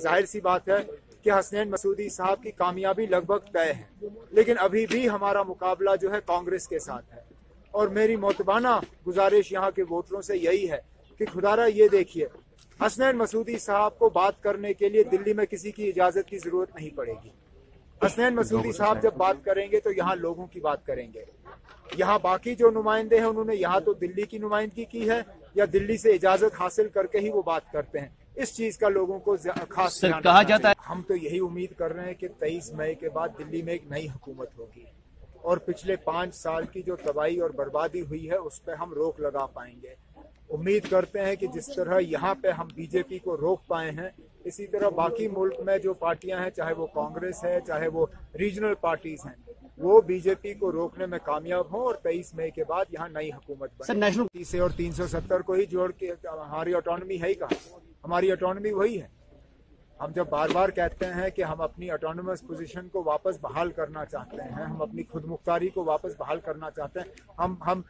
जाहिर सी बात है कि हसनैन मसूदी साहब की कामयाबी लगभग तय है, लेकिन अभी भी हमारा मुकाबला जो है कांग्रेस के साथ है। और मेरी मोतबाना गुजारिश यहाँ के वोटरों से यही है कि खुदारा ये देखिए, हसनैन मसूदी साहब को बात करने के लिए दिल्ली में किसी की इजाजत की जरूरत नहीं पड़ेगी। हसनैन मसूदी साहब जब बात करेंगे तो यहाँ लोगों की बात करेंगे। यहाँ बाकी जो नुमाइंदे हैं उन्होंने यहाँ तो दिल्ली की नुमाइंदगी की है या दिल्ली से इजाजत हासिल करके ही वो बात करते हैं। इस चीज का लोगों को खास ध्यान कहा जाता है। हम तो यही उम्मीद कर रहे हैं कि 23 मई के बाद दिल्ली में एक नई हुकूमत होगी और पिछले 5 साल की जो तबाही और बर्बादी हुई है उस पर हम रोक लगा पाएंगे। उम्मीद करते हैं कि जिस तरह यहाँ पे हम बीजेपी को रोक पाए हैं, इसी तरह बाकी मुल्क में जो पार्टियां हैं, चाहे वो कांग्रेस है चाहे वो रीजनल पार्टीज हैं, वो बीजेपी को रोकने में कामयाब हों और 23 मई के बाद यहाँ नई हुकूमत बने। नेशनल 30 और 370 को ही जोड़ के हमारी ऑटोनॉमी है ही कहाँ? हमारी ऑटोनॉमी वही है। हम जब बार बार कहते हैं कि हम अपनी ऑटोनोमस पोजीशन को वापस बहाल करना चाहते हैं, हम अपनी खुद मुख्तारी को वापस बहाल करना चाहते हैं, हम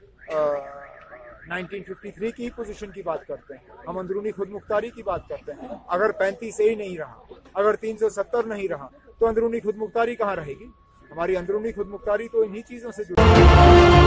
1953 की पोजीशन की बात करते हैं, हम अंदरूनी खुद मुख्तारी की बात करते हैं। अगर 35 से ही नहीं रहा, अगर 370 नहीं रहा, तो अंदरूनी खुद मुख्तारी कहाँ रहेगी? हमारी अंदरूनी खुद मुख्तारी तो इन्हीं चीजों से जुड़ी है।